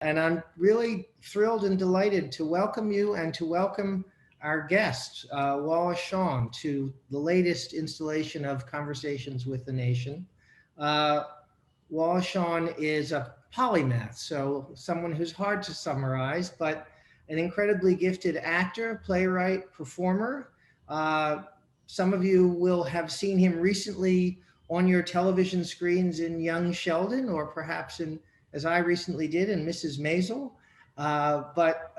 And I'm really thrilled and delighted to welcome you and to welcome our guest, Wallace Shawn, to the latest installation of Conversations with the Nation. Uh, Wallace Shawn is a polymath, so someone who's hard to summarize, but an incredibly gifted actor, playwright, performer. Uh, some of you will have seen him recently on your television screens in Young Sheldon, or perhaps in, as I recently did, in Mrs. Maisel. But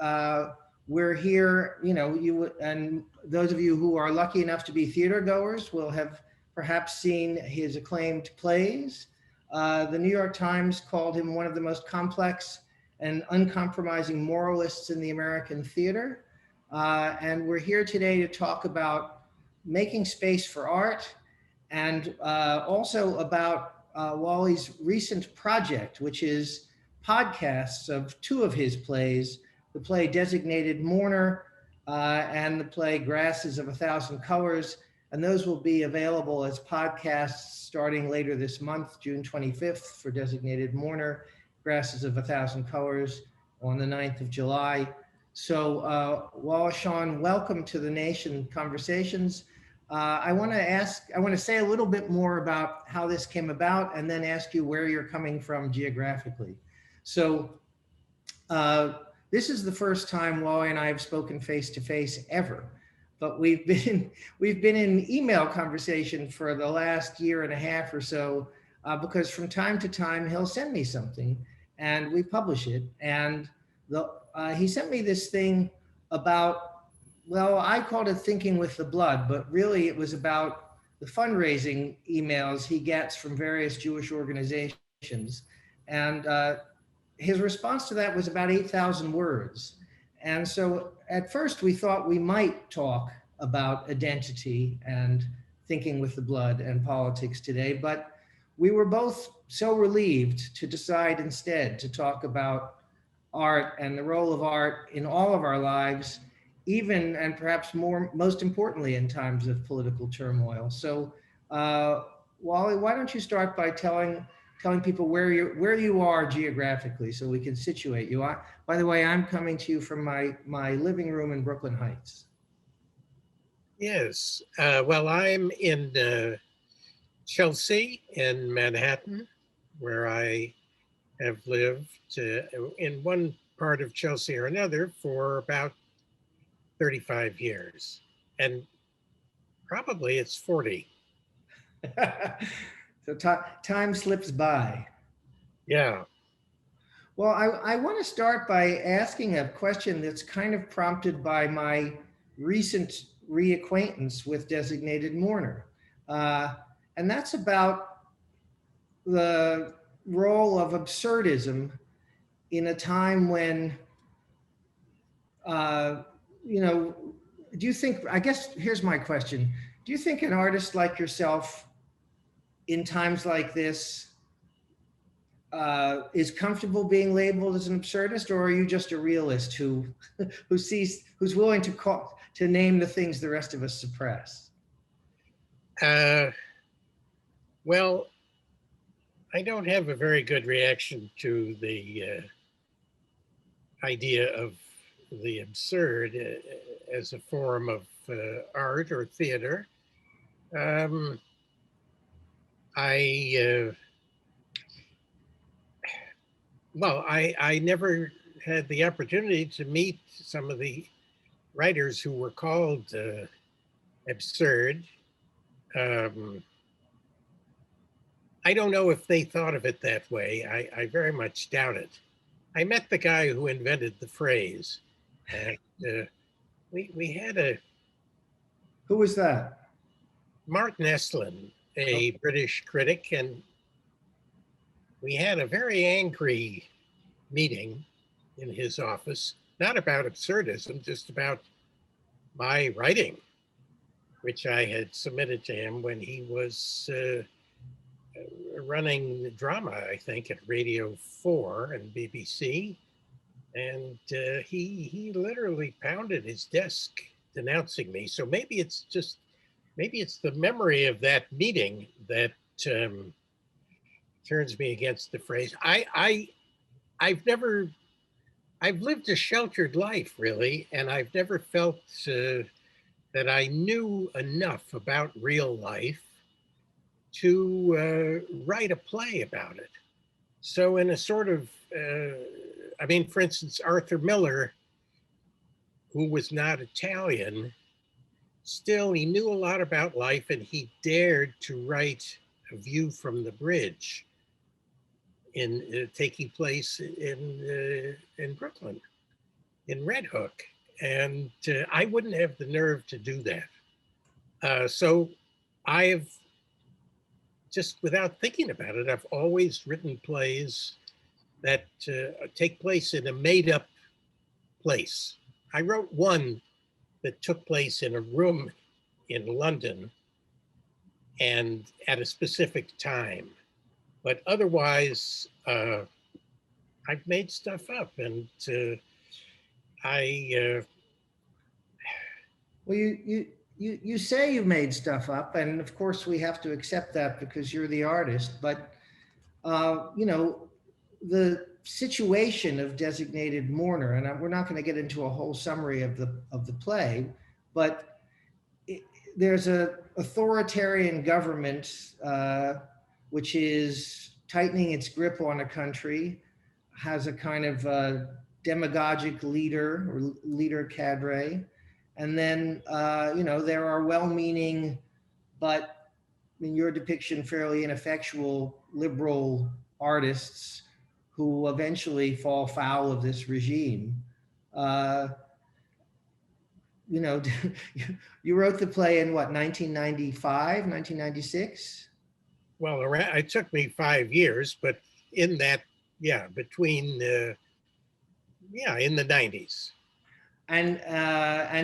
we're here, and those of you who are lucky enough to be theater goers will have perhaps seen his acclaimed plays. The New York Times called him one of the most complex and uncompromising moralists in the American theater. And we're here today to talk about making space for art and also about Wally's recent project, which is podcasts of two of his plays, the play Designated Mourner and the play Grasses of a Thousand Colors. And those will be available as podcasts starting later this month, June 25th for Designated Mourner, Grasses of a Thousand Colors on the 9th of July. So Wallace Shawn, welcome to the Nation Conversations. I want to say a little bit more about how this came about and then ask you where you're coming from geographically. So this is the first time Wally and I have spoken face to face ever. But we've been in email conversation for the last year and a half or so, because from time to time he'll send me something and we publish it. And he sent me this thing about, well, I called it Thinking with the Blood, but really it was about the fundraising emails he gets from various Jewish organizations. And his response to that was about 8,000 words. And so at first we thought we might talk about identity and thinking with the blood and politics today, but we were both so relieved to decide instead to talk about art and the role of art in all of our lives, even and perhaps most importantly in times of political turmoil. So Wally, why don't you start by telling people where you are geographically so we can situate you. By the way, I'm coming to you from my living room in Brooklyn Heights. Yes. Well, I'm in Chelsea in Manhattan, where I have lived in one part of Chelsea or another for about 35 years. And probably it's 40. So time slips by. Yeah. Well, I want to start by asking a question that's kind of prompted by my recent reacquaintance with Designated Mourner. And that's about the role of absurdism in a time when, do you think, I guess here's my question. Do you think an artist like yourself in times like this is comfortable being labeled as an absurdist, or are you just a realist who's willing to name the things the rest of us suppress? Well, I don't have a very good reaction to the idea of the absurd as a form of art or theater. I never had the opportunity to meet some of the writers who were called absurd. I don't know if they thought of it that way. I very much doubt it. I met the guy who invented the phrase, and we had a... Who was that? Mark Nestlin, a British critic, and we had a very angry meeting in his office, not about absurdism, just about my writing, which I had submitted to him when he was running the drama, I think, at Radio 4 and BBC. And he literally pounded his desk denouncing me. So maybe it's the memory of that meeting that turns me against the phrase. I've never I've lived a sheltered life, really, and I've never felt that I knew enough about real life to write a play about it. So, in a sort of, I mean, for instance, Arthur Miller, who was not Italian, still he knew a lot about life, and he dared to write A View from the Bridge in taking place in Brooklyn, in Red Hook, and I wouldn't have the nerve to do that. So I have, just without thinking about it, I've always written plays that take place in a made-up place. I wrote one that took place in a room in London and at a specific time. But otherwise, I've made stuff up, and I Well, you say you've made stuff up, and of course we have to accept that because you're the artist. But you know, the situation of designated mourner, and we're not going to get into a whole summary of the play, but it, there's a authoritarian government which is tightening its grip on a country, has a kind of demagogic leader or leader cadre, and then you know, there are well-meaning but in your depiction fairly ineffectual liberal artists who eventually fall foul of this regime. Uh, you know, you wrote the play in what, 1995, 1996? well, around, it took me 5 years, but in that, yeah, between, yeah, in the 90s. And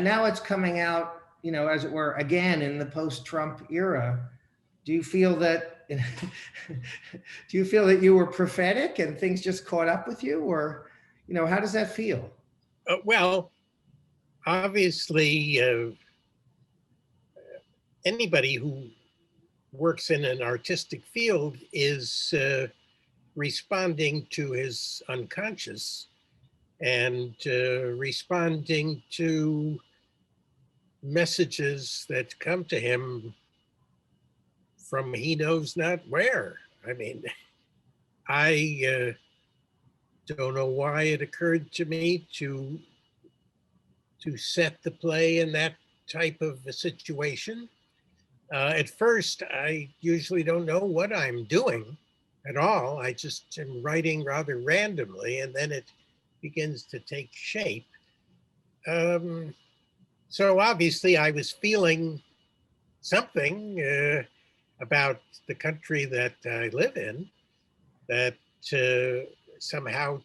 now it's coming out, you know, as it were, again in the post-Trump era. Do you feel that do you feel that you were prophetic and things just caught up with you, or, you know, how does that feel? Well, obviously, anybody who works in an artistic field is responding to his unconscious and responding to messages that come to him from he knows not where. I mean, I don't know why it occurred to me to set the play in that type of a situation. At first, I usually don't know what I'm doing at all. I just am writing rather randomly, and then it begins to take shape. Um, so obviously, I was feeling something about the country that I live in that somehow,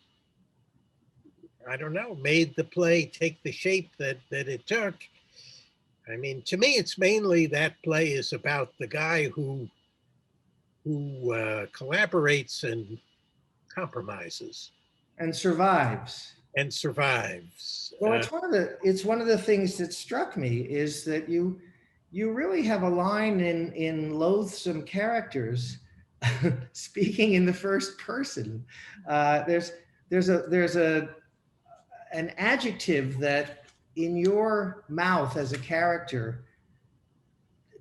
I don't know, made the play take the shape that it took. I mean, to me, it's mainly that play is about the guy who collaborates and compromises And survives. and survives. Well, it's one of the things that struck me is that you really have a line in Loathsome Characters, speaking in the first person. There's an adjective that in your mouth as a character,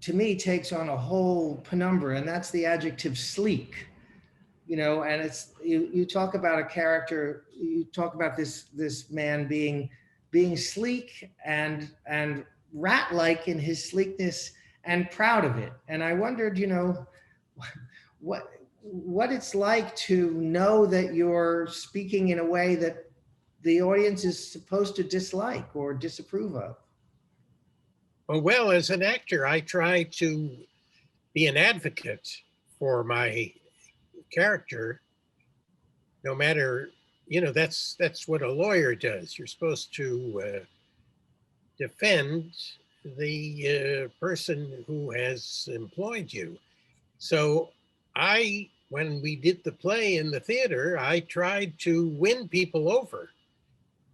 to me, takes on a whole penumbra, and that's the adjective sleek. You know, and it's you talk about a character, you talk about this man being sleek and rat-like in his sleekness and proud of it. And I wondered, you know, what it's like to know that you're speaking in a way that the audience is supposed to dislike or disapprove of. Well, as an actor, I try to be an advocate for my character, no matter, you know, that's what a lawyer does. You're supposed to defend the person who has employed you. So when we did the play in the theater, I tried to win people over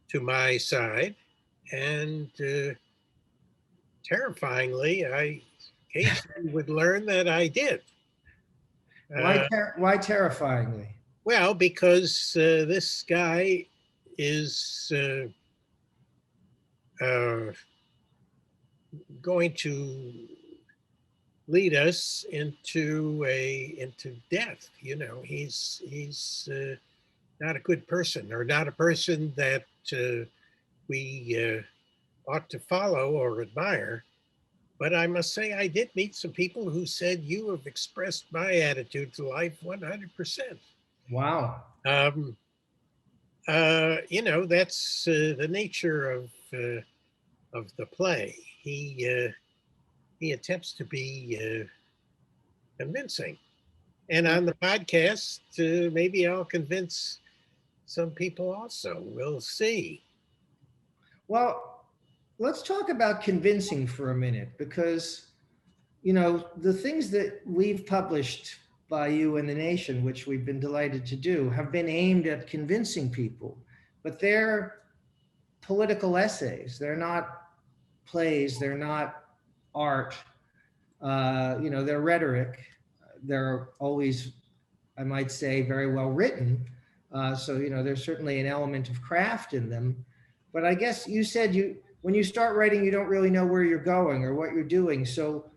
to my side, and terrifyingly, I occasionally would learn that I did. Why terrifyingly? Well, because this guy is uh, going to lead us into death. You know, he's not a good person, or not a person that we ought to follow or admire. But I must say, I did meet some people who said, "You have expressed my attitude to life 100%." Wow. Um, you know, that's the nature of the play. He attempts to be convincing, and on the podcast, maybe I'll convince some people also. We'll see. Well, let's talk about convincing for a minute, because the things that we've published by you and the nation, which we've been delighted to do, have been aimed at convincing people, but they're political essays. They're not plays. They're not art. They're rhetoric. They're always, I might say, very well written. So there's certainly an element of craft in them. But I guess you said when you start writing, you don't really know where you're going or what you're doing. So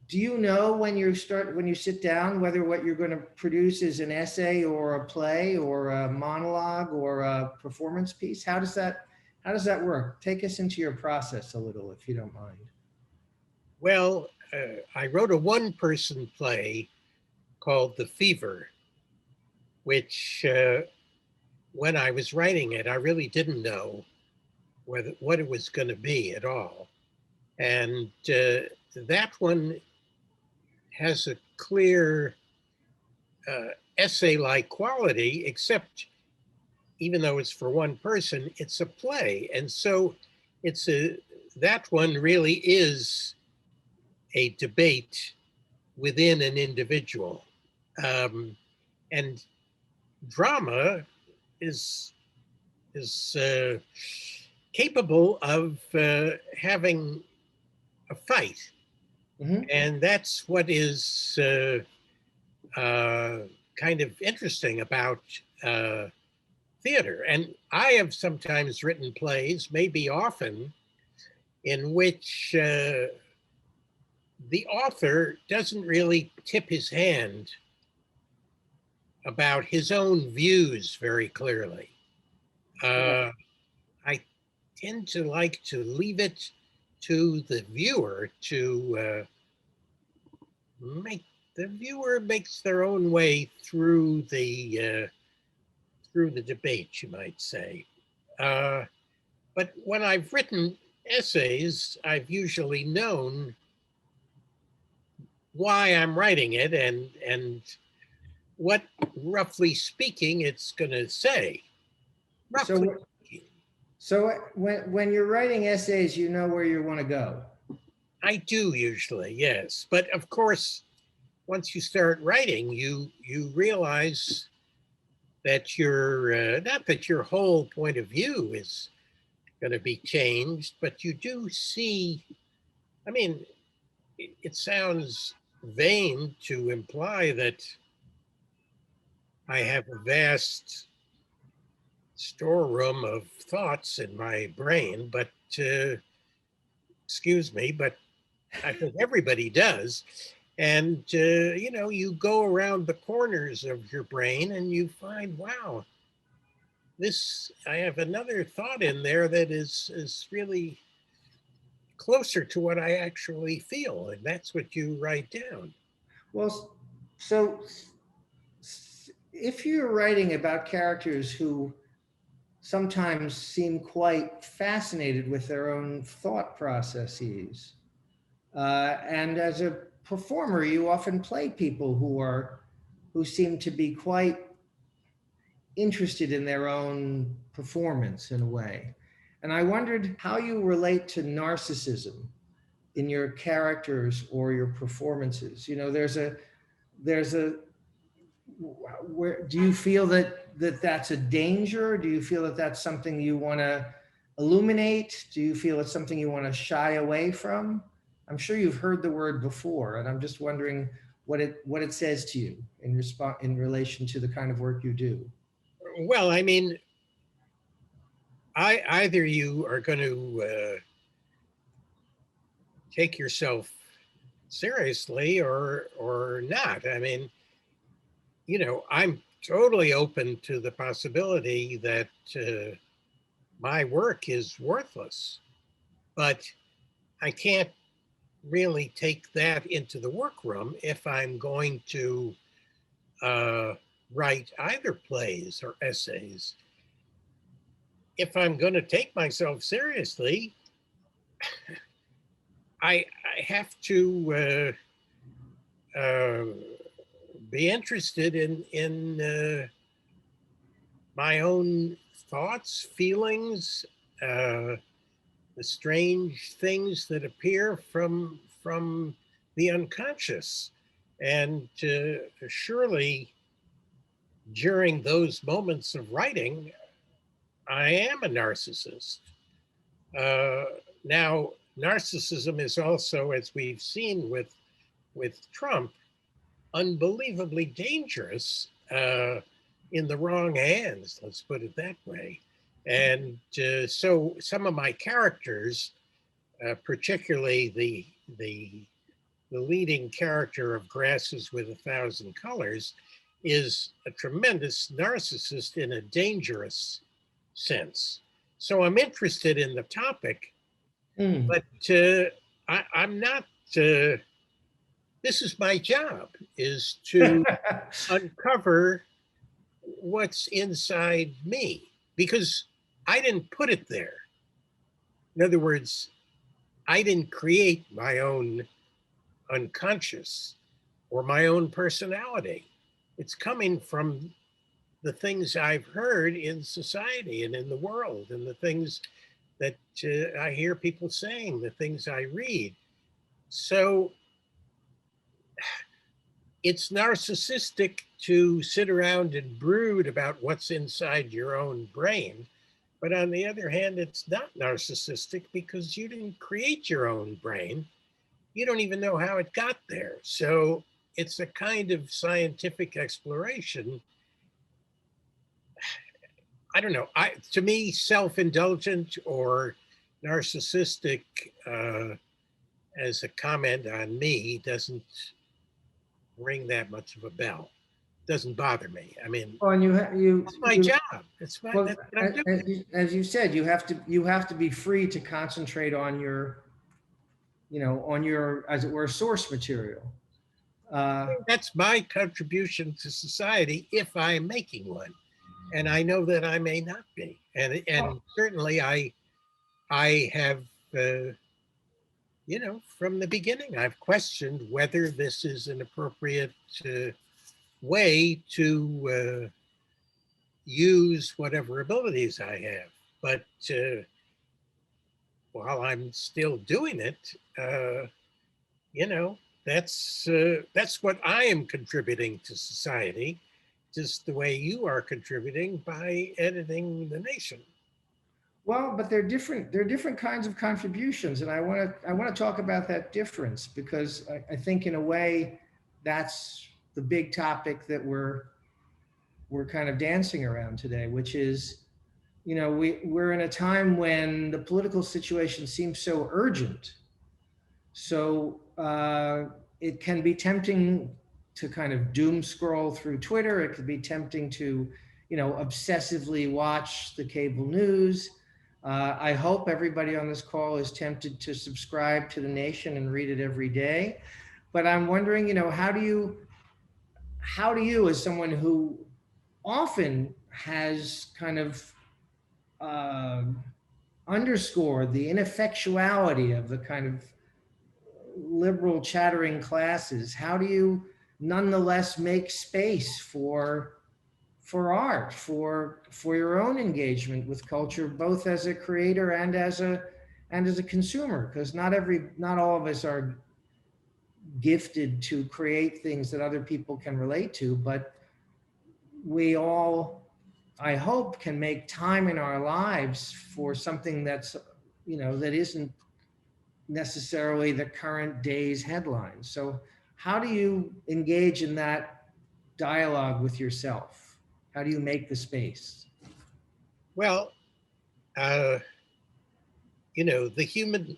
do you know when you sit down, whether what you're going to produce is an essay or a play or a monologue or a performance piece? How does that work? Take us into your process a little, if you don't mind. Well, I wrote a one-person play called The Fever, which when I was writing it, I really didn't know what it was going to be at all. And that one has a clear essay-like quality, except even though it's for one person, it's a play. And so it's that one really is a debate within an individual. And drama is is capable of having a fight, Mhm. and that's what is kind of interesting about uh, theater. And I have sometimes written plays, maybe often, in which the author doesn't really tip his hand about his own views very clearly. Right. Uh, I tend to like to leave it to the viewer to make the viewer makes their own way through the debate, you might say. Uh, but when I've written essays, I've usually known why I'm writing it and what, roughly speaking, it's going to say. Roughly So speaking. so when you're writing essays, you know where you want to go. I do usually, yes. But of course, once you start writing, you realize that your not that your whole point of view is going to be changed, but you do see. I mean, it sounds vain to imply that I have a vast storeroom of thoughts in my brain, but excuse me, but I think everybody does. And, you go around the corners of your brain and you find, wow, I have another thought in there that is really closer to what I actually feel. And that's what you write down. Well, so if you're writing about characters who sometimes seem quite fascinated with their own thought processes, and as a performer, you often play people who seem to be quite interested in their own performance in a way. And I wondered how you relate to narcissism in your characters or your performances. There's a where do you feel that that's a danger? Do you feel that that's something you want to illuminate? Do you feel it's something you want to shy away from? I'm sure you've heard the word before, and I'm just wondering what it says to you in relation to the kind of work you do. Well, I mean, either you are going to take yourself seriously or not. I mean, I'm totally open to the possibility that my work is worthless, but I can't really take that into the workroom if I'm going to uh, write either plays or essays. If I'm going to take myself seriously, I have to uh, be interested in my own thoughts, feelings, uh, the strange things that appear from the unconscious, and surely during those moments of writing, I am a narcissist. Uh, Now, narcissism is also, as we've seen with Trump, unbelievably dangerous in the wrong hands. Let's put it that way. And so, some of my characters, particularly the leading character of Grasses with a Thousand Colors, is a tremendous narcissist in a dangerous sense. So I'm interested in the topic, Mm. but I'm not. This is my job: is to uncover what's inside me because I didn't put it there. In other words, I didn't create my own unconscious or my own personality. It's coming from the things I've heard in society and in the world, and the things that I hear people saying, the things I read. So it's narcissistic to sit around and brood about what's inside your own brain. But on the other hand, it's not narcissistic because you didn't create your own brain. You don't even know how it got there. So it's a kind of scientific exploration. I don't know. To me, self-indulgent or narcissistic as a comment on me doesn't ring that much of a bell. Doesn't bother me. I mean, Well, and it's my job. well, That's what I'm doing. as you said, you have to be free to concentrate on your, on your, as it were, source material. Uh, That's my contribution to society if I'm making one, and I know that I may not be. And certainly I have from the beginning I've questioned whether this is an appropriate uh, way to use whatever abilities I have. But while I'm still doing it, you know, that's what I am contributing to society, just the way you are contributing by editing The Nation. well, but they're different kinds of contributions, and I want to talk about that difference because I think in a way that's the big topic that we're kind of dancing around today, which is, we're in a time when the political situation seems so urgent. So it can be tempting to kind of doom scroll through Twitter. It could be tempting to, obsessively watch the cable news. I hope everybody on this call is tempted to subscribe to The Nation and read it every day. But I'm wondering, how do you, as someone who often has kind of uh, underscored the ineffectuality of the kind of liberal chattering classes, how do you nonetheless make space for art, for your own engagement with culture, both as a creator and as a consumer? Because not all of us are gifted to create things that other people can relate to, but we all, I hope, can make time in our lives for something that's, that isn't necessarily the current day's headlines. So, how do you engage in that dialogue with yourself? How do you make the space? Well, uh, the human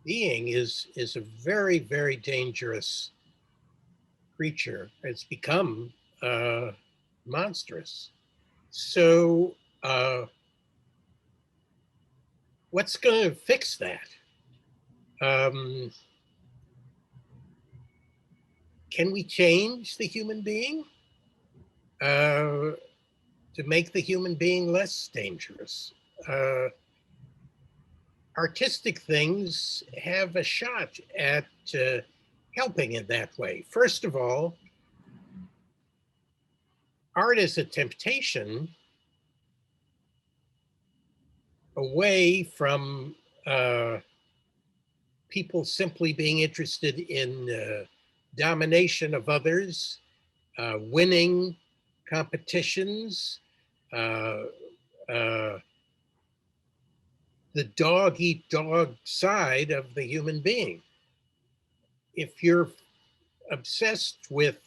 being is a very, very dangerous creature. It's become monstrous. So, what's going to fix that? Um, can we change the human being uh, to make the human being less dangerous? Uh, Artistic things have a shot at helping in that way. First of all, art is a temptation away from uh, people simply being interested in domination of others, winning competitions, uh, uh, the dog eat dog side of the human being. If you're obsessed with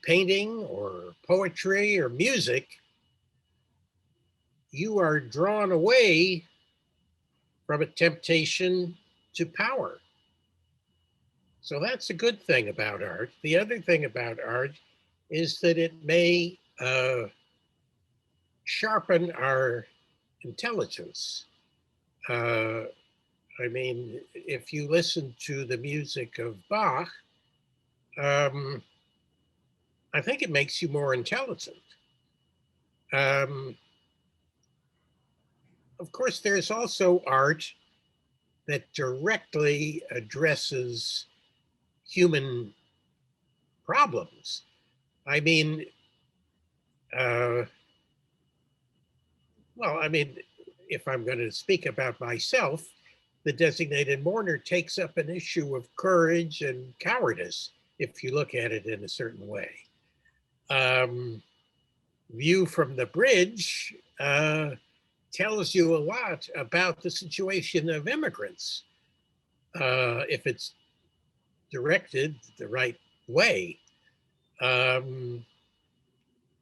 painting or poetry or music, you are drawn away from a temptation to power. So that's a good thing about art. The other thing about art is that it may sharpen our intelligence. Uh, I mean, if you listen to the music of Bach, um, I think it makes you more intelligent. Um, of course, there's also art that directly addresses human problems. I mean, uh, well, I mean, if I'm going to speak about myself, the designated mourner takes up an issue of courage and cowardice, if you look at it in a certain way. Um, View from the bridge tells you a lot about the situation of immigrants, if it's directed the right way. Um,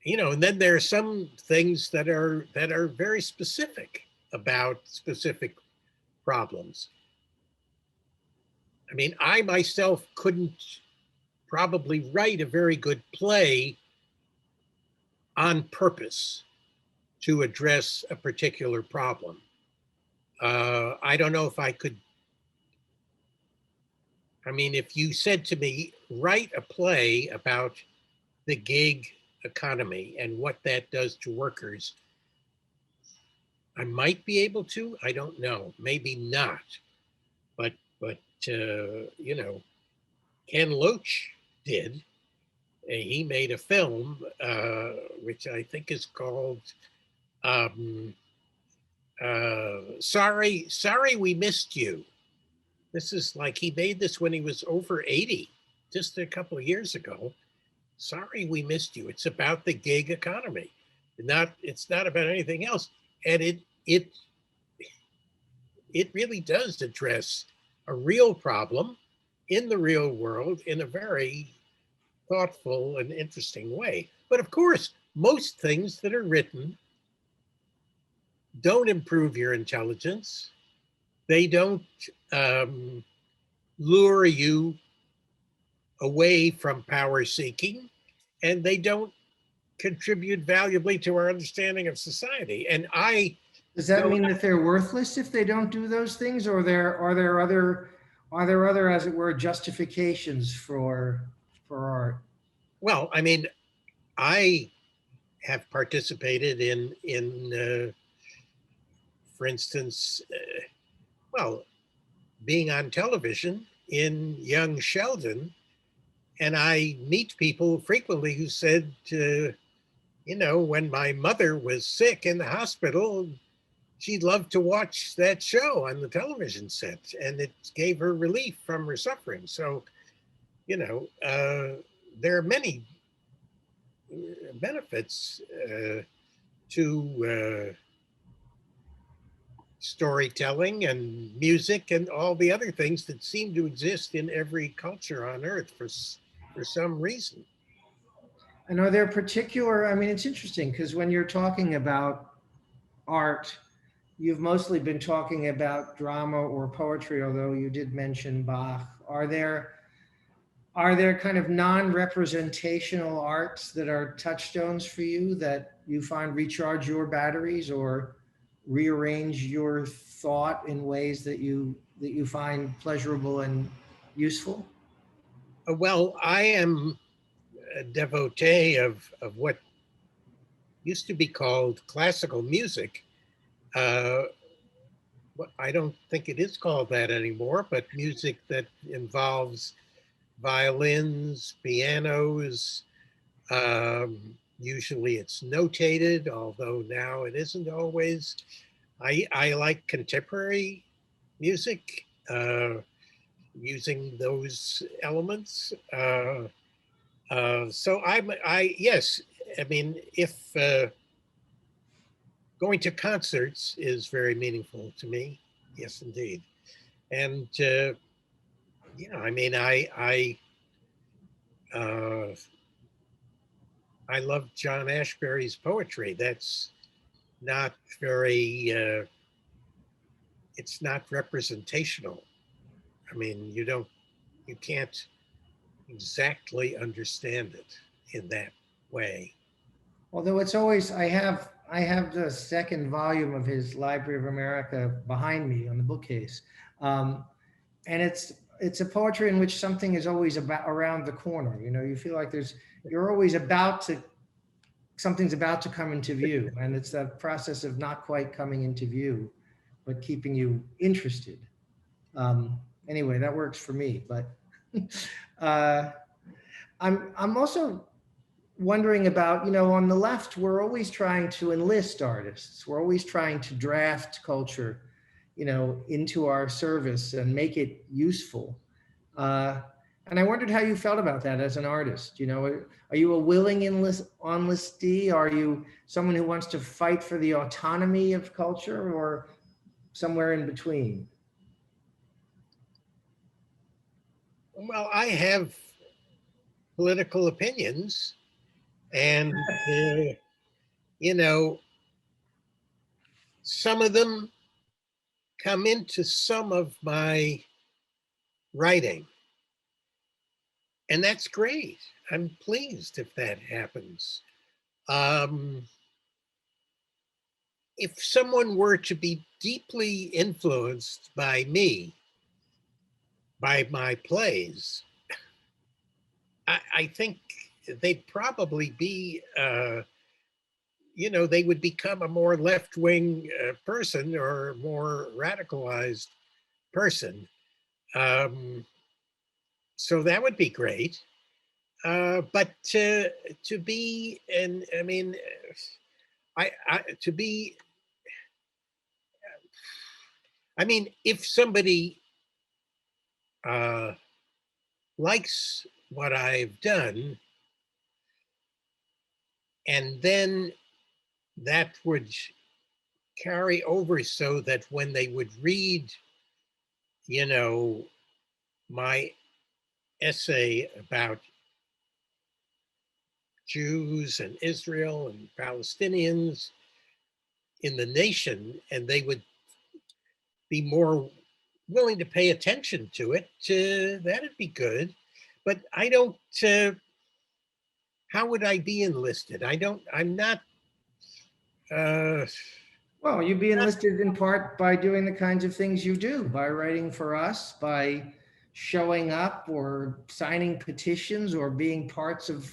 and then there are some things that are very specific about specific problems. I mean, I myself couldn't probably write a very good play on purpose to address a particular problem. I don't know if I could. I mean, if you said to me, write a play about the gig economy and what that does to workers, I might be able to. I don't know. Maybe not. But Ken Loach did. He made a film which I think is called um, "Sorry We Missed You." This is like he made this when he was over 80, just a couple of years ago. Sorry We Missed You. It's about the gig economy. It's not about anything else, and it really does address a real problem in the real world in a very thoughtful and interesting way. But of course, most things that are written don't improve your intelligence. They don't um, lure you away from power seeking, and they don't contribute valuably to our understanding of society. And I Does that don't, mean that they're worthless if they don't do those things, or are there other, as it were, justifications for art? well, I mean, I have participated in for instance, well, being on television in young Sheldon, and I meet people frequently who said, when my mother was sick in the hospital, she loved to watch that show on the television set, and it gave her relief from her suffering. So, there are many benefits to storytelling and music and all the other things that seem to exist in every culture on earth for some reason. And are there particular, I mean, it's interesting because when you're talking about art, you've mostly been talking about drama or poetry, although you did mention Bach. Are there kind of non-representational arts that are touchstones for you that you find recharge your batteries or rearrange your thought in ways that you find pleasurable and useful? Well, I am a devotee of what used to be called classical music. Uh, I don't think it is called that anymore, but music that involves violins, pianos. Usually it's notated, although now it isn't always. I like contemporary music using those elements. So yes, I mean, if going to concerts is very meaningful to me, yes, indeed. And yeah, I mean, uh, I love John Ashbery's poetry. That's not very. It's not representational. I mean, you can't exactly understand it in that way. Although it's always, I have the second volume of his Library of America behind me on the bookcase, um, and it's a poetry in which something is always about around the corner. You feel like you're always about to something's about to come into view, and it's that process of not quite coming into view, but keeping you interested. Anyway, that works for me. But uh, I'm also wondering about, on the left, we're always trying to enlist artists. We're always trying to draft culture, into our service and make it useful. Uh, and I wondered how you felt about that as an artist. Are you a willing enlistee? Are you someone who wants to fight for the autonomy of culture, or somewhere in between? Well, I have political opinions, and you know, some of them come into some of my writing, and that's great. I'm pleased if that happens. Um, if someone were to be deeply influenced by me, by my plays, I think they'd probably be, they would become a more left wing person or more radicalized person. Um, so that would be great. But to be, and I mean, to be, I mean, if somebody uh, likes what I've done, and then that would carry over so that when they would read, you know, my essay about Jews and Israel and Palestinians in the nation, and they would be more willing to pay attention to it, that'd be good. But I don't, how would I be enlisted? I'm not, uh, Well, you'd be not, enlisted in part by doing the kinds of things you do, by writing for us, by showing up or signing petitions or being parts of,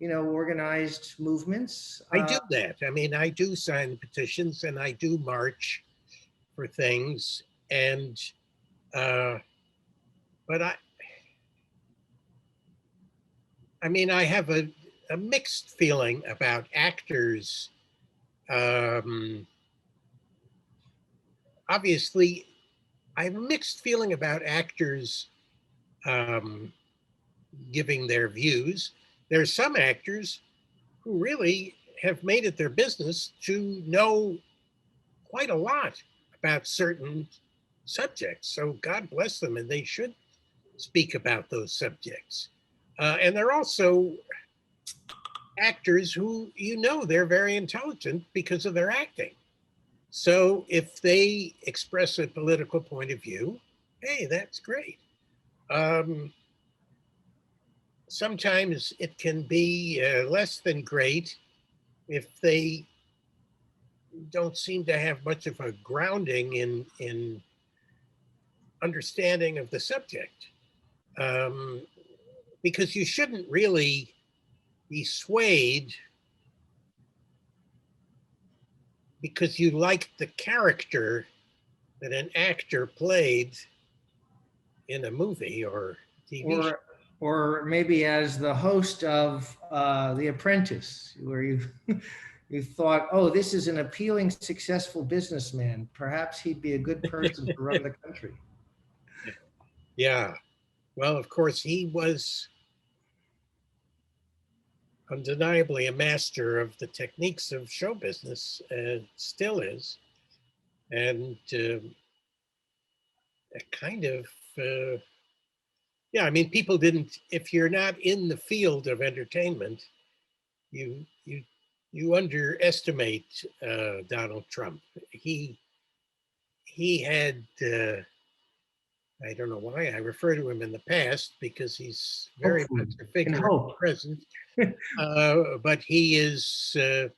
organized movements. I do that. I mean, I do sign petitions and I do march for things. And, uh, but I mean, I have a mixed feeling about actors. Um, Obviously, I have a mixed feeling about actors um, giving their views. There are some actors who really have made it their business to know quite a lot about certain subjects. So God bless them, and they should speak about those subjects. And there are also actors who they're very intelligent because of their acting. So if they express a political point of view, hey, that's great. Um, Sometimes it can be less than great if they don't seem to have much of a grounding in understanding of the subject, um, because you shouldn't really be swayed because you like the character that an actor played in a movie or TV show. Or or maybe as the host of The Apprentice, where you you thought, oh, this is an appealing, successful businessman. Perhaps he'd be a good person to run the country. Yeah. Well, of course, he was undeniably a master of the techniques of show business, still is, and a kind of yeah. I mean, people didn't. If you're not in the field of entertainment, you you you underestimate Donald Trump. He had. I don't know why I refer to him in the past because he's very much Hopefully, a in figure of the hope. present. But he is a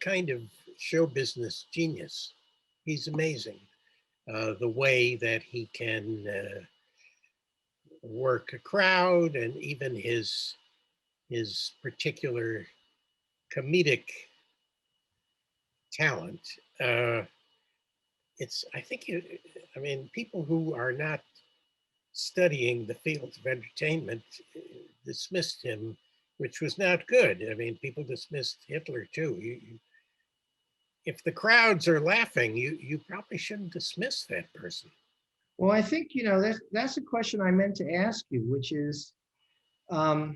kind of show business genius. He's amazing. The way that he can work a crowd and even his particular comedic talent. Uh, it's I think I mean people who are not studying the field of entertainment dismissed him, which was not good. I mean, people dismissed Hitler too. If the crowds are laughing, you probably shouldn't dismiss that person. Well, I think that's a question I meant to ask you, which is, um,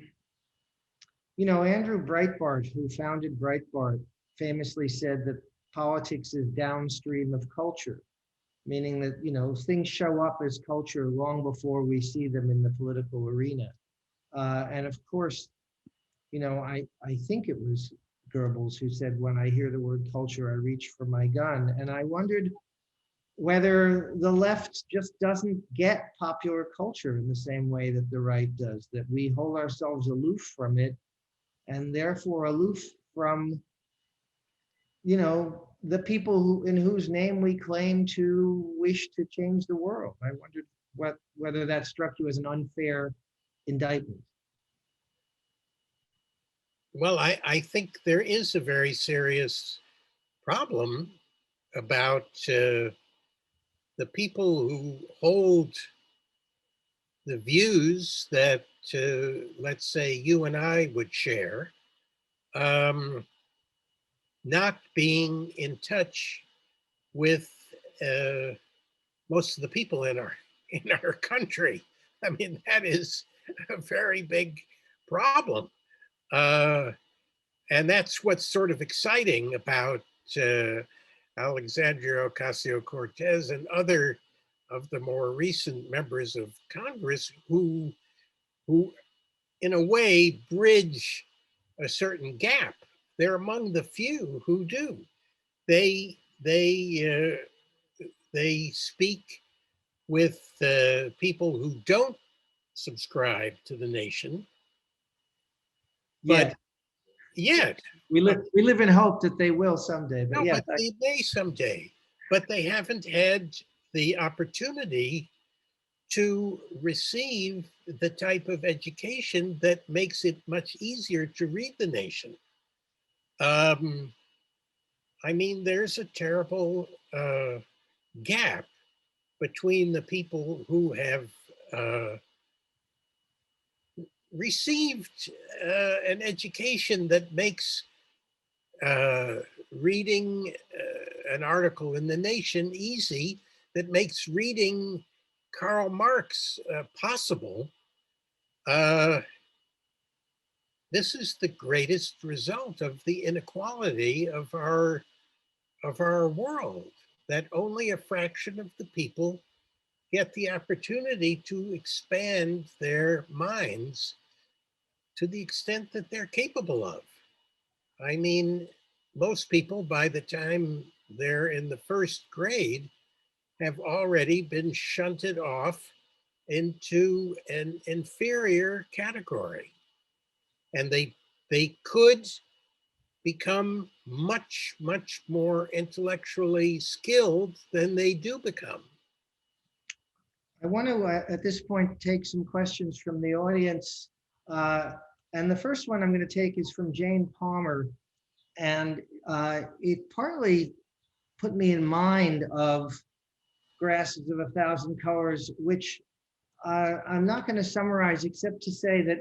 Andrew Breitbart, who founded Breitbart, famously said that politics is downstream of culture, meaning that things show up as culture long before we see them in the political arena. And of course, I think it was Goebbels who said, "When I hear the word culture, I reach for my gun." And I wondered whether the left just doesn't get popular culture in the same way that the right does, that we hold ourselves aloof from it, and therefore aloof from the people in whose name we claim to wish to change the world. I wondered whether that struck you as an unfair indictment. Well, I think there is a very serious problem about the people who hold the views that, let's say, you and I would share, um, not being in touch with uh, most of the people in our country. I mean, that is a very big problem, uh, and that's what's sort of exciting about uh, Alexandria Ocasio Cortez and other of the more recent members of Congress who in a way bridge a certain gap. They're among the few who do. They they they speak with people who don't subscribe to the nation, Yes, but yet, we but live we live in hope that they will someday. But no, yes, but they may someday. But they haven't had the opportunity to receive the type of education that makes it much easier to read the nation. Um, I mean, there's a terrible gap between the people who have uh, received an education that makes uh, reading an article in the Nation easy, that makes reading Karl Marx possible. Uh, this is the greatest result of the inequality of our world, that only a fraction of the people get the opportunity to expand their minds to the extent that they're capable of. I mean, most people, by the time they're in the first grade, have already been shunted off into an inferior category. And they could become much, much more intellectually skilled than they do become. I want to, at this point, take some questions from the audience. Uh, and the first one I'm going to take is from Jane Palmer. And it partly put me in mind of Grasses of a Thousand Colors, which I'm not going to summarize except to say that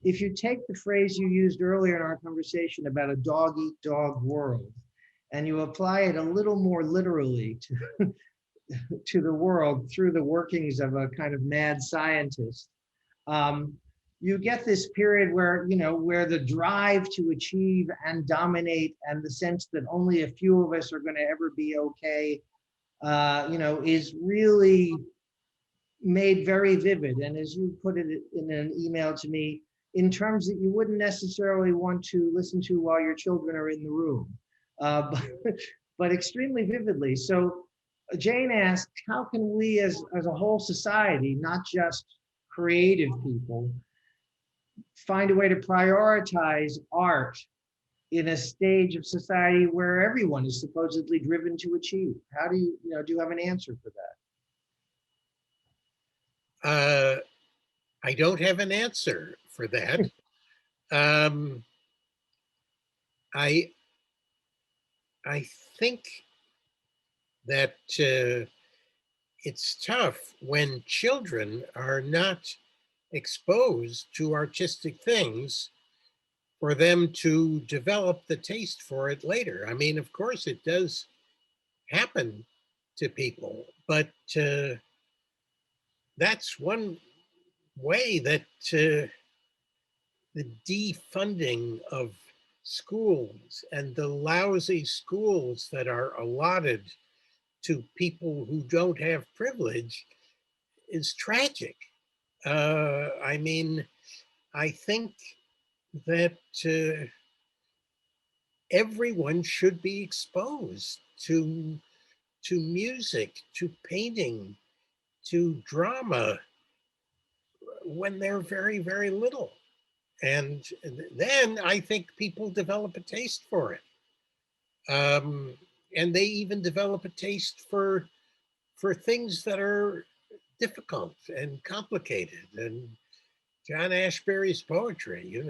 if you take the phrase you used earlier in our conversation about a dog eat dog world, and you apply it a little more literally to the world through the workings of a kind of mad scientist, um, you get this period where, where the drive to achieve and dominate and the sense that only a few of us are going to ever be okay, is really made very vivid. And as you put it in an email to me, in terms that you wouldn't necessarily want to listen to while your children are in the room, but extremely vividly. So Jane asked, how can we as a whole society, not just creative people, find a way to prioritize art in a stage of society where everyone is supposedly driven to achieve? How do do you have an answer for that? I don't have an answer for that. um, I I think that it's tough when children are not exposed to artistic things for them to develop the taste for it later. I mean, of course, it does happen to people, but that's one way that the defunding of schools and the lousy schools that are allotted to people who don't have privilege is tragic. I mean, I think that everyone should be exposed to music, to painting, to drama when they're very, very little. And then I think people develop a taste for it. And they even develop a taste for things that are difficult and complicated. And John Ashbery's poetry.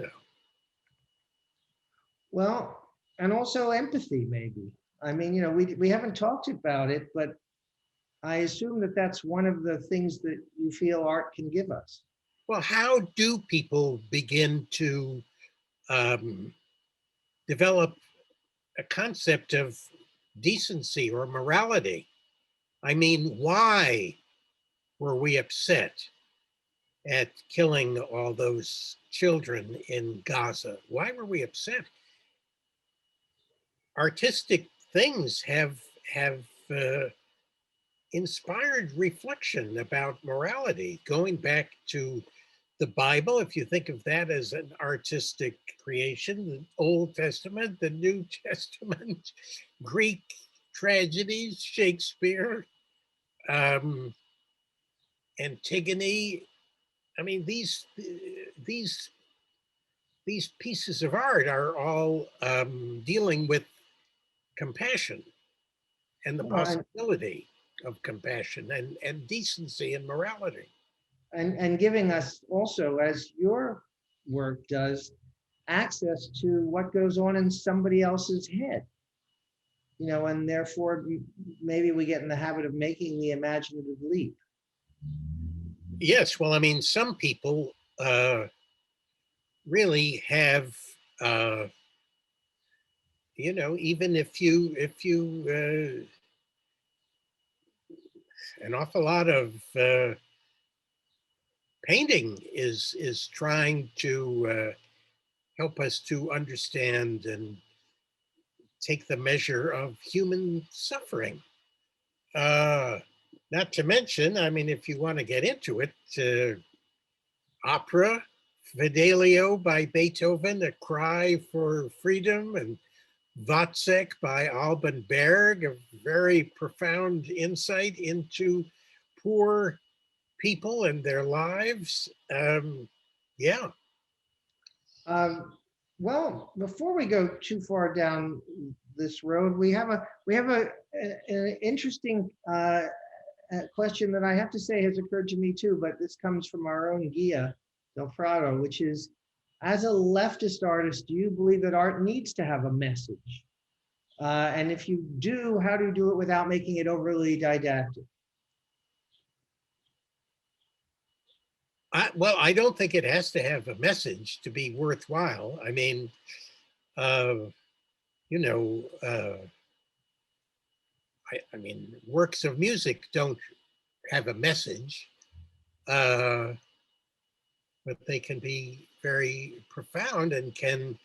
Well, and also empathy, maybe. I mean, we haven't talked about it, but I assume that that's one of the things that you feel art can give us. Well, how do people begin to um, develop a concept of decency or morality? I mean, why were we upset at killing all those children in Gaza? Why were we upset? Artistic things have inspired reflection about morality, going back to the Bible. If you think of that as an artistic creation, the Old Testament, the New Testament, Greek tragedies, Shakespeare, um, Antigone. I mean, these these pieces of art are all dealing with compassion and the Well, possibility of compassion and decency and morality. and giving us also, as your work does, access to what goes on in somebody else's head. And therefore maybe we get in the habit of making the imaginative leap. Yes, well, I mean, some people really have, uh, even if you an awful lot of painting is trying to help us to understand and take the measure of human suffering. Uh, Not to mention, I mean, if you want to get into it, opera, Fidelio by Beethoven, A Cry for Freedom, and Watzek by Alban Berg, a very profound insight into poor people and their lives. Yeah. Um, well, before we go too far down this road, an interesting question that I have to say has occurred to me too, but this comes from our own Gia Del Prado, which is, as a leftist artist, do you believe that art needs to have a message? And if you do, how do you do it without making it overly didactic? Well, I don't think it has to have a message to be worthwhile. I mean, uh, you know, I mean, works of music don't have a message, uh, but they can be very profound and can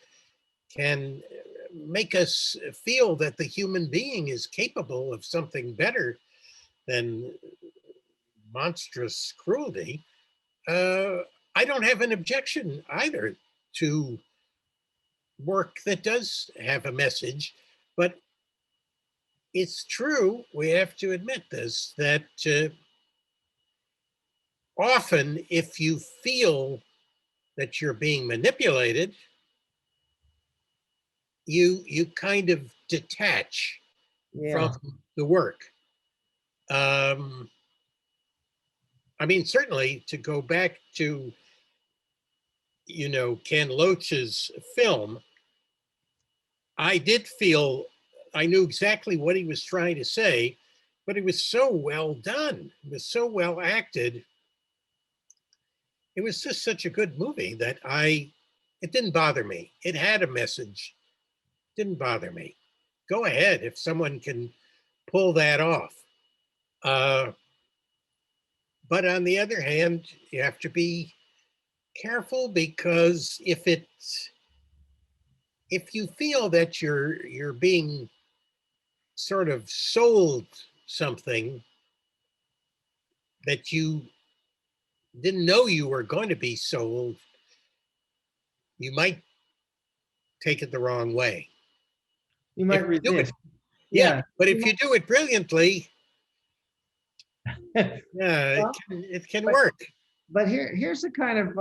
make us feel that the human being is capable of something better than monstrous cruelty. Uh, I don't have an objection either to work that does have a message, but it's true, we have to admit this, that often if you feel that you're being manipulated, you kind of detach from Yeah, the work. Um, I mean, certainly to go back to, Ken Loach's film, I did feel I knew exactly what he was trying to say, but it was so well done. It was so well acted. It was just such a good movie that it didn't bother me. It had a message. It didn't bother me. Go ahead if someone can pull that off. Uh, but on the other hand, you have to be careful because if you feel that you're being sort of sold something that you didn't know you were going to be sold, you might take it the wrong way. you If might you do it, resist. yeah, Yeah. but if you do it brilliantly, yeah, Well, it can but work. here's the kind of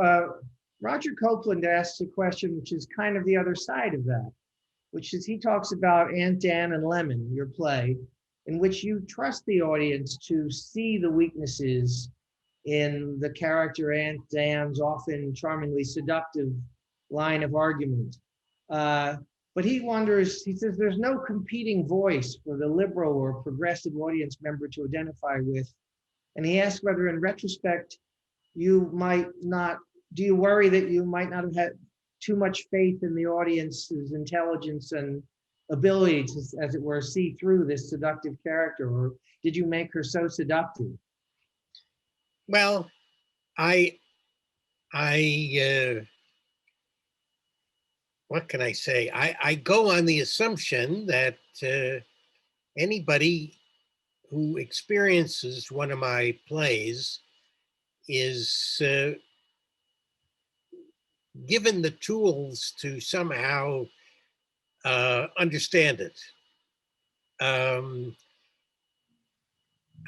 Roger Copeland asks a question which is kind of the other side of that, which is he talks about Aunt Dan and Lemon, your play, in which you trust the audience to see the weaknesses in the character Aunt Dan's often charmingly seductive line of argument. Uh, but he wonders, he says, there's no competing voice for the liberal or progressive audience member to identify with. And he asks whether, in retrospect, you might not, do you worry that you might not have had too much faith in the audience's intelligence and ability to, as it were, see through this seductive character? Or did you make her so seductive? Well, I I what can I say? I go on the assumption that anybody who experiences one of my plays is given the tools to somehow understand it. Um,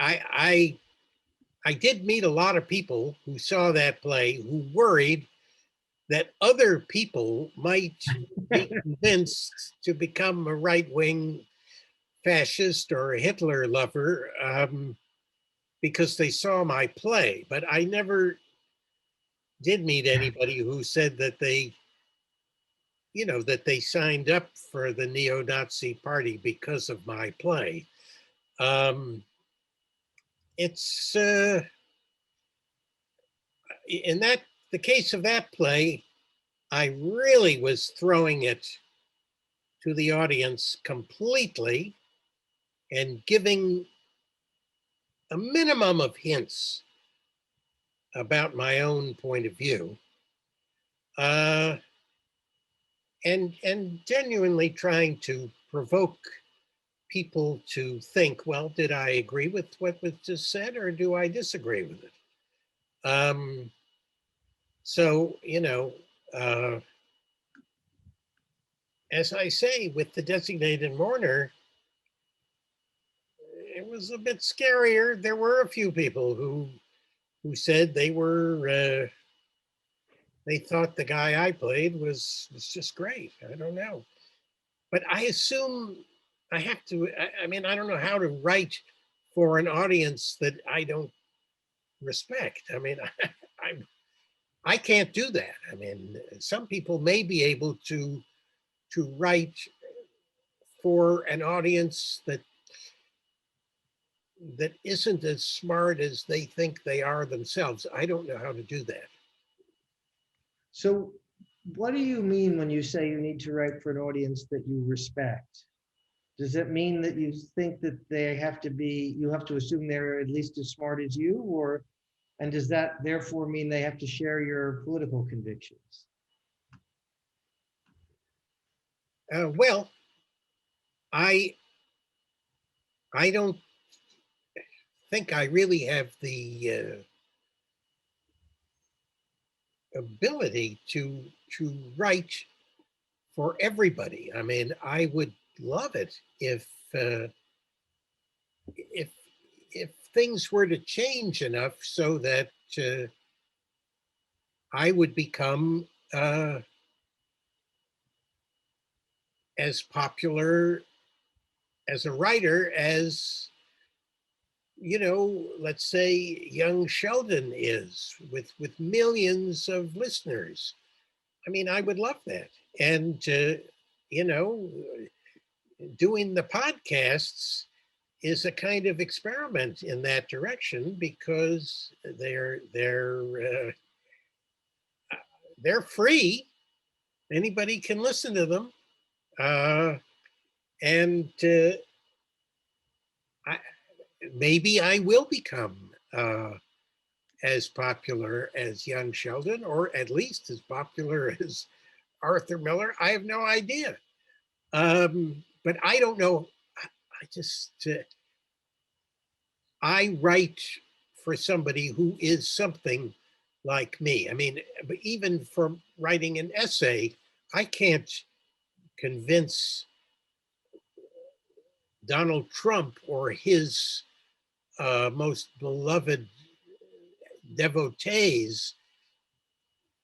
I I did meet a lot of people who saw that play who worried that other people might be convinced to become a right wing fascist or a Hitler lover because they saw my play. But I never did meet anybody who said that that they signed up for the neo-Nazi party because of my play. Um, it's in the case of that play, I really was throwing it to the audience completely and giving a minimum of hints about my own point of view, uh, and genuinely trying to provoke people to think, well, did I agree with what was just said, or do I disagree with it? Um, so uh, as I say, with the designated mourner, it was a bit scarier. There were a few people who said they thought the guy I played was just great. I don't know, but I assume I have to. I mean, I don't know how to write for an audience that I don't respect. I mean, I can't do that. I mean, some people may be able to write for an audience that isn't as smart as they think they are themselves. I don't know how to do that. So what do you mean when you say you need to write for an audience that you respect? Does it mean that you think that they have to be, you have to assume they're at least as smart as you, or, and does that therefore mean they have to share your political convictions? Well, I I don't think I really have the ability to write for everybody. I mean, I would love it uh, if if things were to change enough so that I would become as popular as a writer as, let's say young Sheldon is with millions of listeners. I mean, I would love that. And you know, doing the podcasts is a kind of experiment in that direction because they're free. Anybody can listen to them, and I, maybe I will become as popular as young Sheldon, or at least as popular as Arthur Miller. I have no idea. But I don't know. I just, I write for somebody who is something like me. I mean, but even for writing an essay, I can't convince Donald Trump or his most beloved devotees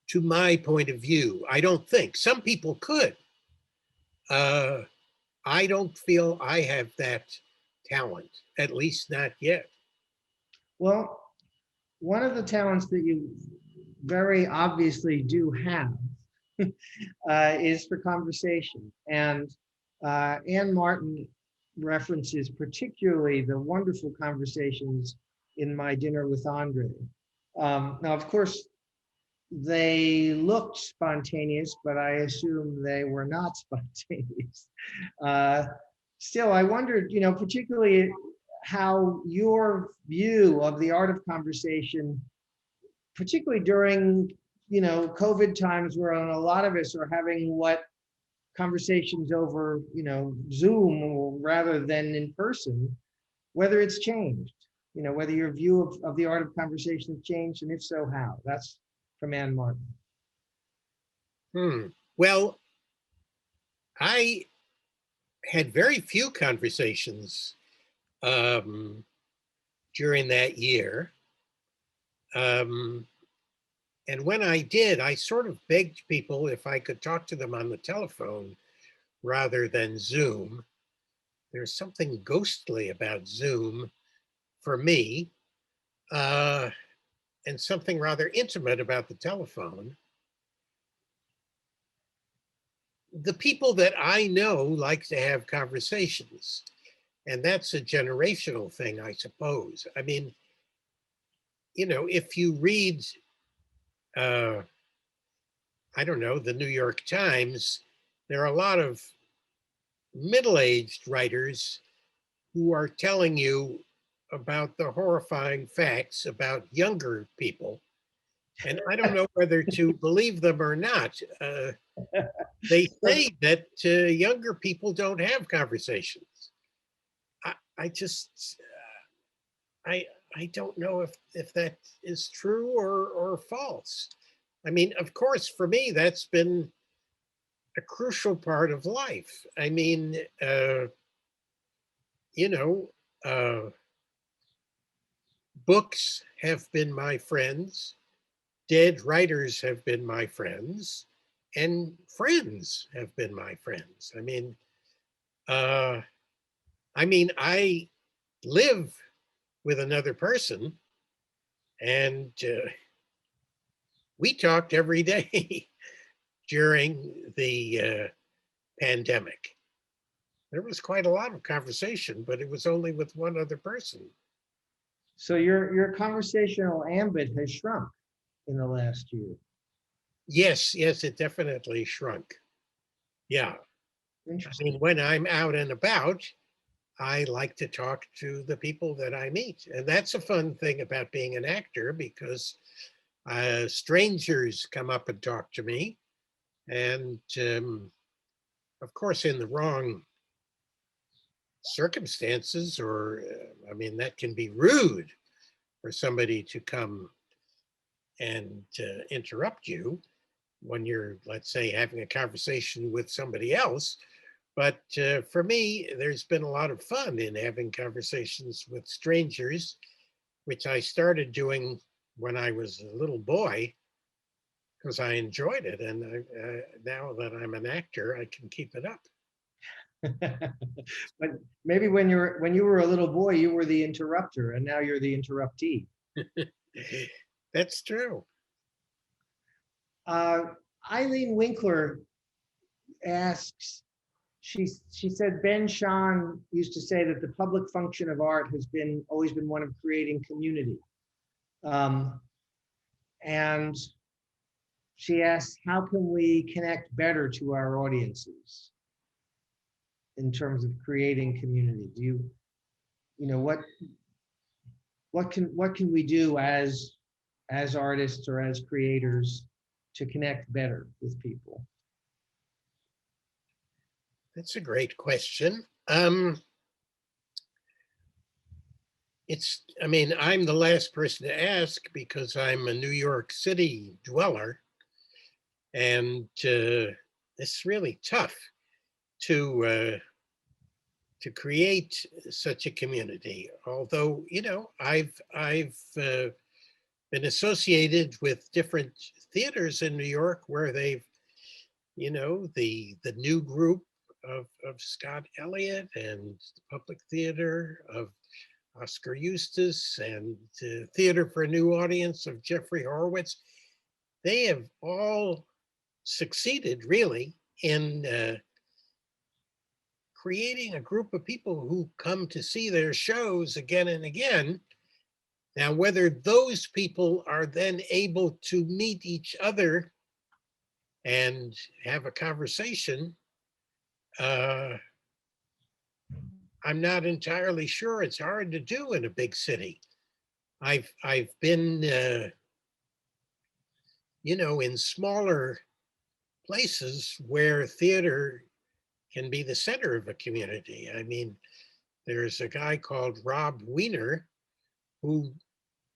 to my point of view. I don't think. Some people could. Uh, I don't feel I have that talent, at least not yet. Well, one of the talents that you very obviously do have is for conversation. And Anne Martin references particularly the wonderful conversations in My Dinner with Andre. Now, of course, they looked spontaneous, but I assume they were not spontaneous. Uh, Still, I wondered, particularly how your view of the art of conversation, particularly during, COVID times where a lot of us are having what conversations over, Zoom rather than in person, whether it's changed, whether your view of the art of conversation has changed, and if so, how? That's from Anne Martin. Well, I had very few conversations um, during that year. Um, and when I did, I sort of begged people if I could talk to them on the telephone rather than Zoom. There's something ghostly about Zoom for me, uh, and something rather intimate about the telephone. The people that I know like to have conversations, and that's a generational thing, I suppose. I mean, if you read, uh, I don't know, the New York Times, there are a lot of middle aged writers who are telling you about the horrifying facts about younger people. And I don't know whether to believe them or not. They say that younger people don't have conversations. I just, I, I don't know if that is true or false. I mean, of course, for me, that's been a crucial part of life. I mean, you know, uh, books have been my friends, dead writers have been my friends, and friends have been my friends. Uh, I live with another person, and we talked every day during the pandemic. There was quite a lot of conversation, but it was only with one other person. So your conversational ambit has shrunk in the last year. Yes, yes, it definitely shrunk. Yeah. Interesting. When I'm out and about, I like to talk to the people that I meet. And that's a fun thing about being an actor because strangers come up and talk to me. And of course, in the wrong circumstances, or that can be rude for somebody to come and interrupt you when you're, let's say, having a conversation with somebody else. But for me, there's been a lot of fun in having conversations with strangers, which I started doing when I was a little boy because I enjoyed it. And now that I'm an actor, I can keep it up. But maybe when you were a little boy, you were the interrupter, and now you're the interruptee. That's true. Uh, Eileen Winkler asks, she said Ben Shawn used to say that the public function of art has been always been one of creating community. Um, and she asks, how can we connect better to our audiences in terms of creating community? Do you know what can we do as artists or as creators to connect better with people? That's a great question. I'm the last person to ask because I'm a New York City dweller, and it's really tough to create such a community. Although I've been associated with different theaters in New York where they've the new group of Scott Elliott and the Public Theater of Oscar Eustace and Theater for a New Audience of Jeffrey Horowitz. They have all succeeded really in creating a group of people who come to see their shows again and again. Now, whether those people are then able to meet each other and have a conversation, uh, I'm not entirely sure. It's hard to do in a big city. I've been in smaller places where theater can be the center of a community. There's a guy called Rob Weiner who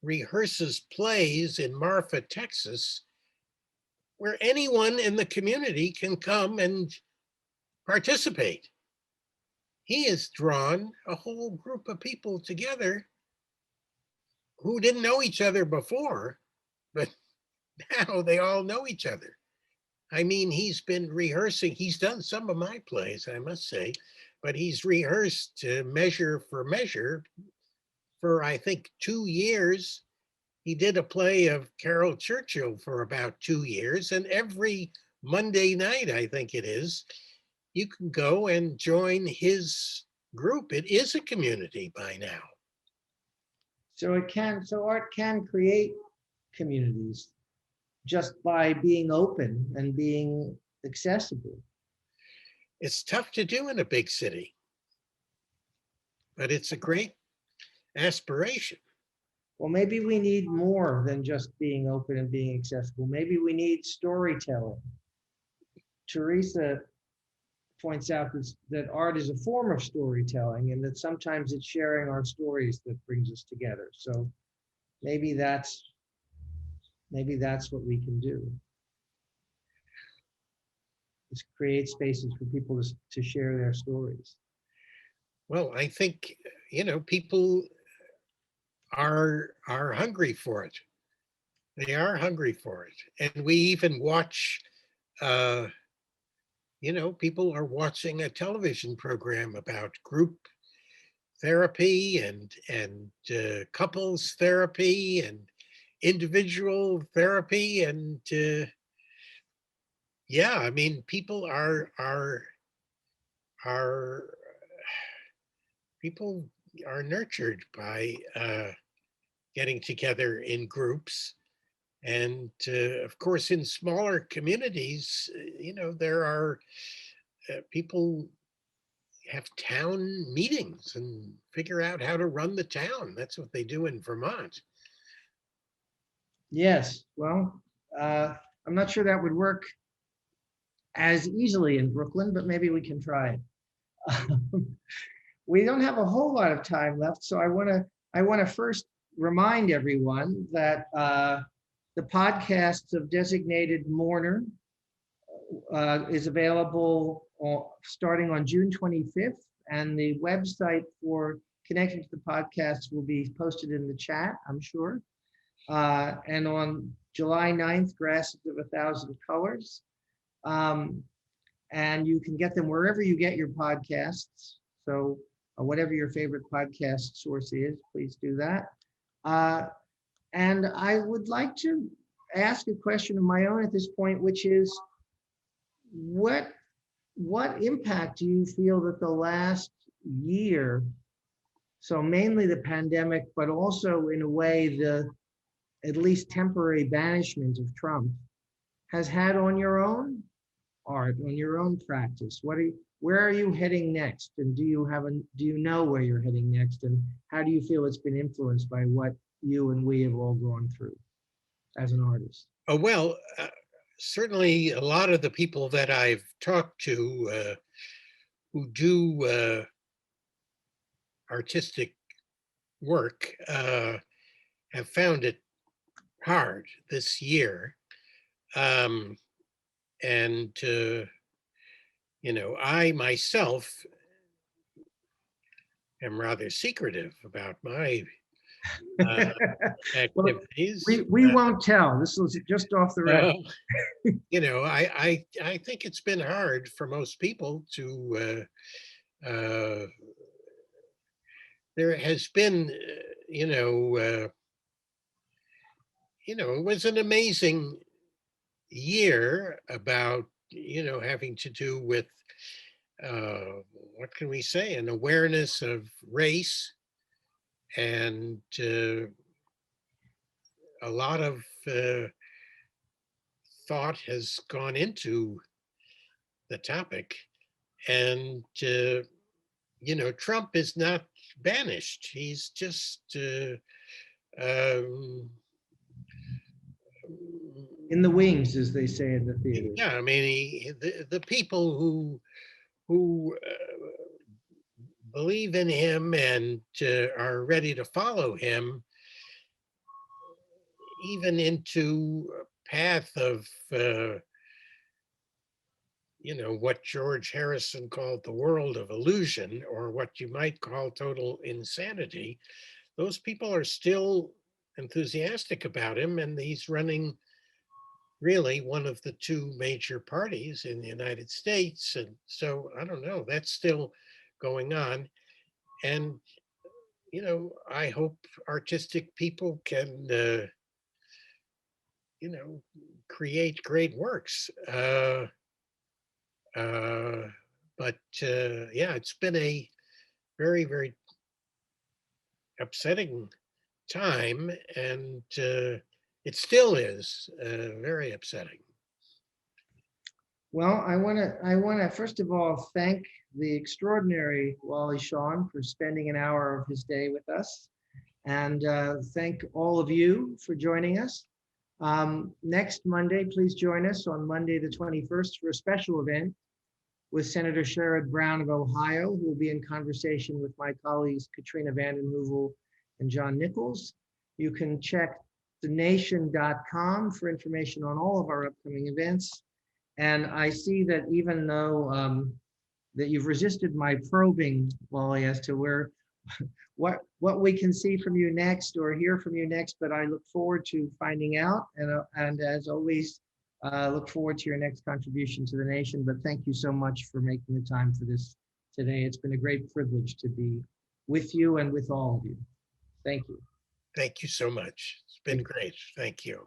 rehearses plays in Marfa, Texas, where anyone in the community can come and participate. He has drawn a whole group of people together who didn't know each other before, but now they all know each other. He's been rehearsing. He's done some of my plays, I must say, but he's rehearsed Measure for Measure for, I think, 2 years. He did a play of Carol Churchill for about 2 years. And every Monday night, I think it is, you can go and join his group. It is a community by now. So art can create communities just by being open and being accessible. It's tough to do in a big city, but it's a great aspiration. Well, maybe we need more than just being open and being accessible. Maybe we need storytelling. Teresa points out that art is a form of storytelling and that sometimes it's sharing our stories that brings us together. So maybe that's what we can do. create spaces for people to share their stories. Well, I think, people are hungry for it. They are hungry for it. And we even watch, uh, people are watching a television program about group therapy and couples therapy and individual therapy. And yeah, I mean, people are people are nurtured by getting together in groups. And of course, in smaller communities, there are people have town meetings and figure out how to run the town. That's what they do in Vermont. Yes, well, I'm not sure that would work as easily in Brooklyn, but maybe we can try it. We don't have a whole lot of time left, so I want to first remind everyone that the podcasts of Designated Mourner is available starting on June 25th, and the website for connecting to the podcast will be posted in the chat, I'm sure. And on July 9th, Grasses of a Thousand Colors. And you can get them wherever you get your podcasts. So whatever your favorite podcast source is, please do that. And I would like to ask a question of my own at this point, which is, what impact do you feel that the last year, so mainly the pandemic, but also in a way the at least temporary banishment of Trump, has had on your own art, on your own practice? Where are you heading next? And do you know where you're heading next? And how do you feel it's been influenced by what you and we have all gone through as an artist? Oh, well, certainly a lot of the people that I've talked to who do artistic work have found it hard this year. And I myself am rather secretive about my Well, activities. we won't tell. This was just off the record. I think it's been hard for most people to. There has been, it was an amazing year about having to do with what can we say, an awareness of race, and a lot of thought has gone into the topic. And Trump is not banished. He's just In the wings, as they say in the theater. yeah. I mean, the people who believe in him and are ready to follow him, even into a path of what George Harrison called the world of illusion, or what you might call total insanity. Those people are still enthusiastic about him, and he's running really one of the two major parties in the United States. And so I don't know, that's still going on. And I hope artistic people can create great works. But yeah, it's been a very, very upsetting time, and it still is very upsetting. Well, I want to first of all thank the extraordinary Wally Shawn for spending an hour of his day with us, and thank all of you for joining us. Next Monday, please join us on Monday the 21st for a special event with Senator Sherrod Brown of Ohio, who will be in conversation with my colleagues Katrina vanden Heuvel and John Nichols. You can check thenation.com for information on all of our upcoming events. And I see that even though that you've resisted my probing, Wally, as to where what we can see from you next or hear from you next, but I look forward to finding out, and as always, look forward to your next contribution to the nation. But thank you so much for making the time for this today. It's been a great privilege to be with you and with all of you. Thank you. Thank you so much. It's been great. Thank you.